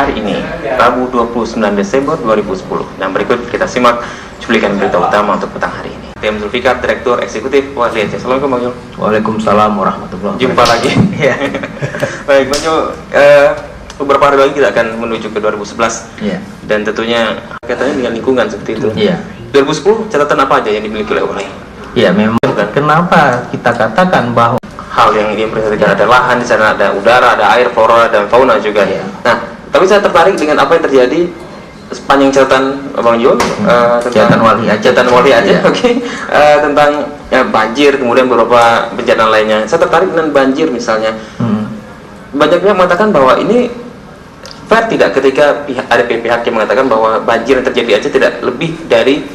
hari ini, Rabu 29 Desember 2010. Dan berikut kita simak cuplikan berita utama untuk petang hari ini. T.M. Zulfikar, Direktur Eksekutif Walhi Aceh. Assalamualaikum Bang Yul. Waalaikumsalam warahmatullahi wabarakatuh. Jumpa lagi. Baik Bang Yul, beberapa hari lagi kita akan menuju ke 2011. Iya. Dan tentunya kaitannya dengan lingkungan seperti itu. Iya. 2010 catatan apa aja yang dimiliki oleh Walhi? Iya, memang kenapa kita katakan bahwa Hal yang diimpresisikan ada lahan di sana, ada udara, ada air, flora dan fauna juga. Iya. Nah, tapi saya tertarik dengan apa yang terjadi sepanjang catatan Bang Yul, catatan Walhi Aceh. Catatan Walhi Aceh, Iya. oke. Tentang banjir, kemudian beberapa bencana lainnya. Saya tertarik dengan banjir misalnya. Banyak pihak mengatakan bahwa ini fair tidak ketika ada pihak yang mengatakan bahwa banjir yang terjadi di Aceh tidak lebih dari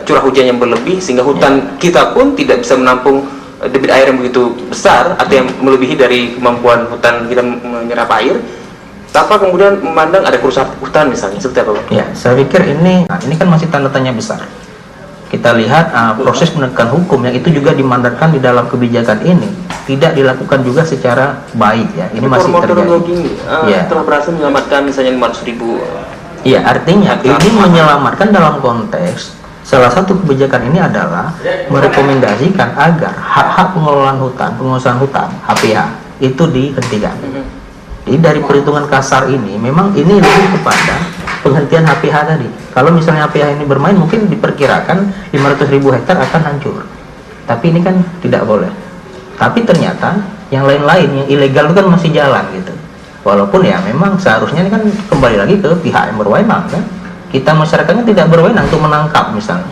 curah hujan yang berlebih, sehingga hutan kita pun tidak bisa menampung debit air yang begitu besar atau yang melebihi dari kemampuan hutan kita menyerap air. Tanpa kemudian memandang ada kerusakan hutan misalnya, seperti apa Bang? ya, saya pikir ini kan masih tanda tanya besar. Kita lihat proses penegakan hukum yang itu juga dimandatkan di dalam kebijakan ini tidak dilakukan juga secara baik ya. Ini masih terjadi. Telah berhasil menyelamatkan misalnya 500.000. Iya, artinya ini menyelamatkan dalam konteks salah satu kebijakan ini adalah merekomendasikan agar hak-hak pengelolaan hutan, penguasaan hutan (HPH) itu dihentikan. Jadi dari perhitungan kasar ini, memang ini lebih kepada penghentian HPH tadi. Kalau misalnya HPH ini bermain, mungkin diperkirakan 500.000 hektar akan hancur. Tapi ini kan tidak boleh. Tapi ternyata yang lain-lain, yang ilegal itu kan masih jalan gitu. Walaupun ya memang seharusnya ini kan kembali lagi ke pihak yang berwenang kan. Kita masyarakatnya tidak berwenang untuk menangkap misalnya,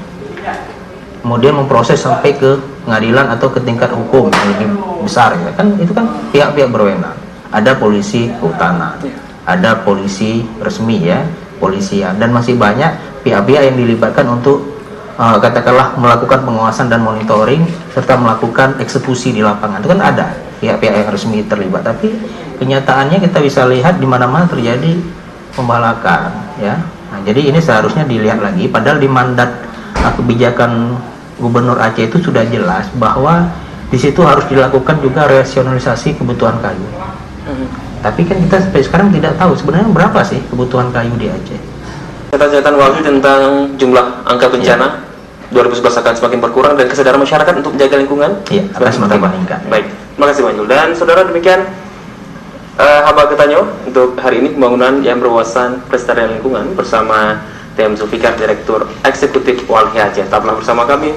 kemudian memproses sampai ke pengadilan atau ke tingkat hukum yang lebih besar ya kan. Itu kan pihak-pihak berwenang. Ada polisi kehutanan, ada polisi resmi ya, polisian, dan masih banyak pihak-pihak yang dilibatkan untuk katakanlah melakukan pengawasan dan monitoring serta melakukan eksekusi di lapangan. Itu kan ada pihak-pihak yang resmi terlibat, tapi kenyataannya kita bisa lihat di mana-mana terjadi pembalakan ya. Nah, jadi ini seharusnya dilihat lagi, padahal di mandat kebijakan Gubernur Aceh itu sudah jelas bahwa di situ harus dilakukan juga rasionalisasi kebutuhan kayu. Tapi kan kita sampai sekarang tidak tahu sebenarnya berapa sih kebutuhan kayu di Aceh. Catatan Walhi tentang jumlah angka bencana 2011 akan semakin berkurang dan kesadaran masyarakat untuk menjaga lingkungan akan semakin meningkat. Baik, terima kasih Bang Yul. Dan saudara, demikian Haba Ketanyo untuk hari ini, pembangunan yang berwawasan pelestarian lingkungan bersama T.M. Zulfikar, Direktur Eksekutif Walhi Aceh. Tetaplah bersama kami.